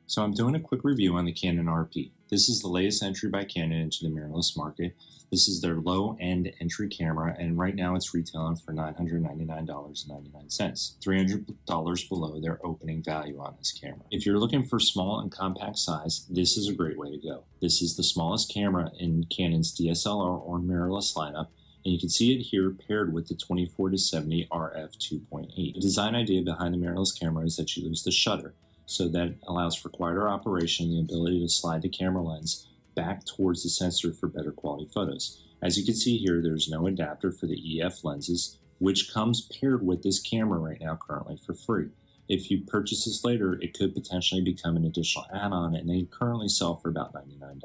So I'm doing a quick review on the Canon RP. This is the latest entry by Canon into the mirrorless market. This is their low-end entry camera, and right now it's retailing for $999.99, $300 below their opening value on this camera. If you're looking for small and compact size, this is a great way to go. This is the smallest camera in Canon's DSLR or mirrorless lineup, and you can see it here paired with the 24-70 RF 2.8. The design idea behind the mirrorless camera is that you lose the shutter, so that allows for quieter operation and the ability to slide the camera lens back towards the sensor for better quality photos. As you can see here, there's no adapter for the EF lenses, which comes paired with this camera right now currently for free. If you purchase this later, it could potentially become an additional add-on, and they currently sell for about $99.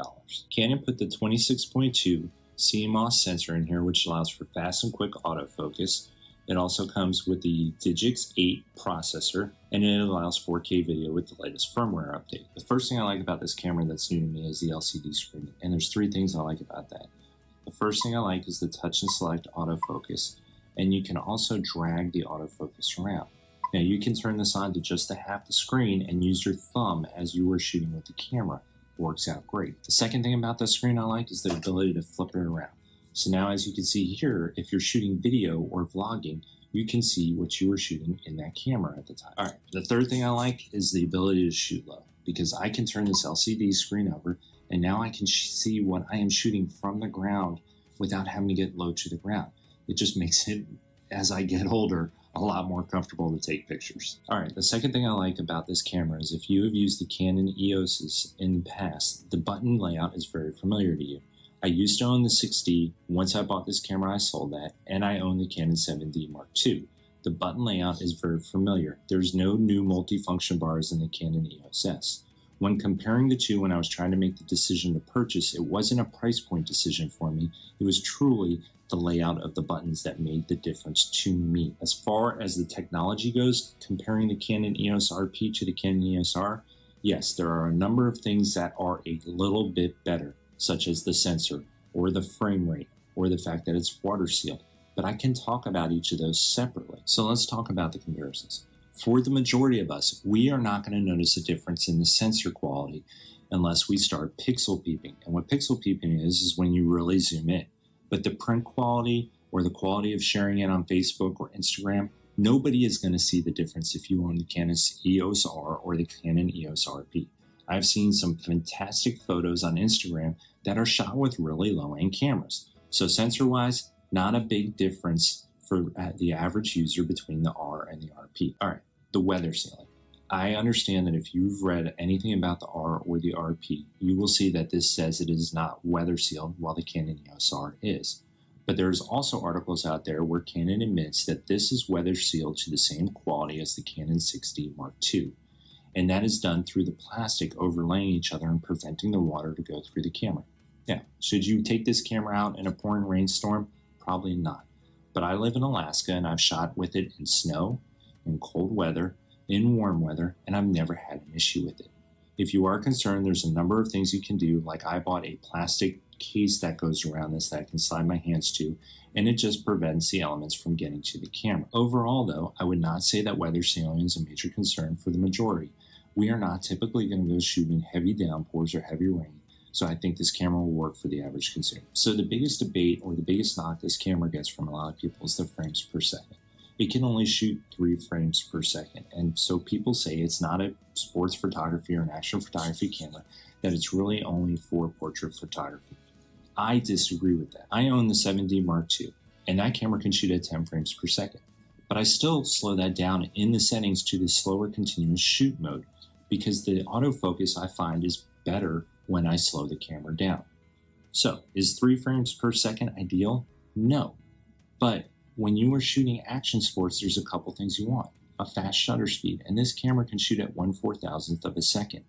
Canon put the 26.2 CMOS sensor in here, which allows for fast and quick autofocus. It also comes with the Digix 8 processor, and it allows 4K video with the latest firmware update. The first thing I like about this camera that's new to me is the LCD screen, and there's three things I like about that. The first thing I like is the touch and select autofocus, and you can also drag the autofocus around. Now you can turn this on to just half the screen and use your thumb as you were shooting with the camera. It works out great. The second thing about the screen I like is the ability to flip it around. So now, as you can see here, if you're shooting video or vlogging, you can see what you were shooting in that camera at the time. All right, the third thing I like is the ability to shoot low, because I can turn this LCD screen over, and now I can see what I am shooting from the ground without having to get low to the ground. It just makes it, as I get older, a lot more comfortable to take pictures. All right, the second thing I like about this camera is if you have used the Canon EOSs in the past, the button layout is very familiar to you. I used to own the 6D. Once I bought this camera, I sold that, and I own the Canon 7D Mark II. The button layout is very familiar. There's no new multifunction bars in the Canon EOS S. When comparing the two, when I was trying to make the decision to purchase, it wasn't a price point decision for me. It was truly the layout of the buttons that made the difference to me. As far as the technology goes, comparing the Canon EOS RP to the Canon EOS R, yes, there are a number of things that are a little bit better, such as the sensor, or the frame rate, or the fact that it's water sealed. But I can talk about each of those separately. So let's talk about the comparisons. For the majority of us, we are not going to notice a difference in the sensor quality unless we start pixel peeping. And what pixel peeping is when you really zoom in. But the print quality or the quality of sharing it on Facebook or Instagram, nobody is going to see the difference if you own the Canon EOS R or the Canon EOS RP. I've seen some fantastic photos on Instagram that are shot with really low-end cameras. So sensor-wise, not a big difference for the average user between the R and the RP. All right, the weather sealing. I understand that if you've read anything about the R or the RP, you will see that this says it is not weather sealed while the Canon EOS R is. But there's also articles out there where Canon admits that this is weather sealed to the same quality as the Canon 6D Mark II. And that is done through the plastic overlaying each other and preventing the water to go through the camera. Now, should you take this camera out in a pouring rainstorm? Probably not. But I live in Alaska, and I've shot with it in snow, in cold weather, in warm weather, and I've never had an issue with it. If you are concerned, there's a number of things you can do, like I bought a plastic case that goes around this that I can slide my hands to, and it just prevents the elements from getting to the camera. Overall, though, I would not say that weather sealing is a major concern for the majority. We are not typically going to go shoot in heavy downpours or heavy rain, so I think this camera will work for the average consumer. So the biggest debate or the biggest knock this camera gets from a lot of people is the frames per second. It can only shoot 3 frames per second, and so people say it's not a sports photography or an action photography camera, that it's really only for portrait photography. I disagree with that. I own the 7D Mark II, and that camera can shoot at 10 frames per second. But I still slow that down in the settings to the slower continuous shoot mode, because the autofocus I find is better when I slow the camera down. So, is 3 frames per second ideal? No. But when you are shooting action sports, there's a couple things you want. A fast shutter speed, and this camera can shoot at 1/4000th of a second.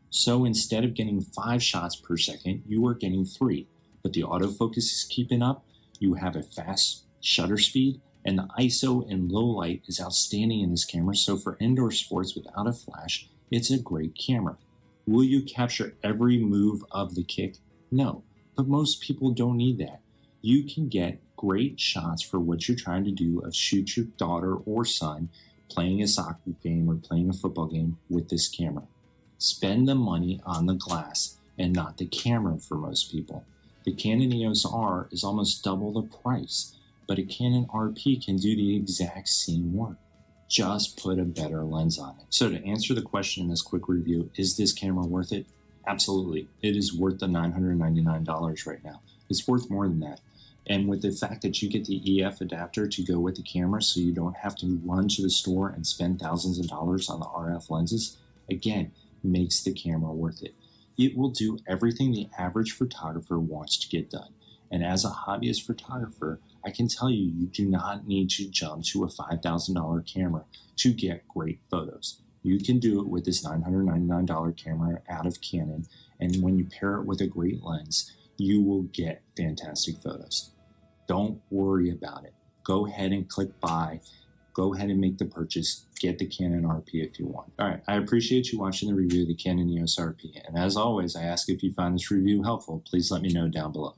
So instead of getting 5 shots per second, you are getting 3. But the autofocus is keeping up, you have a fast shutter speed, and the ISO in low light is outstanding in this camera, so for indoor sports without a flash, it's a great camera. Will you capture every move of the kick? No, but most people don't need that. You can get great shots for what you're trying to do of shoot your daughter or son playing a soccer game or playing a football game with this camera. Spend the money on the glass and not the camera for most people. The Canon EOS R is almost double the price, but a Canon RP can do the exact same work. Just put a better lens on it. So to answer the question in this quick review, is this camera worth it? Absolutely. It is worth the $999 right now. It's worth more than that. And with the fact that you get the EF adapter to go with the camera so you don't have to run to the store and spend thousands of dollars on the RF lenses, again, makes the camera worth it. It will do everything the average photographer wants to get done. And as a hobbyist photographer, I can tell you, you do not need to jump to a $5,000 camera to get great photos. You can do it with this $999 camera out of Canon, and when you pair it with a great lens, you will get fantastic photos. Don't worry about it. Go ahead and click buy. Go ahead and make the purchase. Get the Canon RP if you want. All right, I appreciate you watching the review of the Canon EOS RP. And as always, I ask if you found this review helpful, please let me know down below.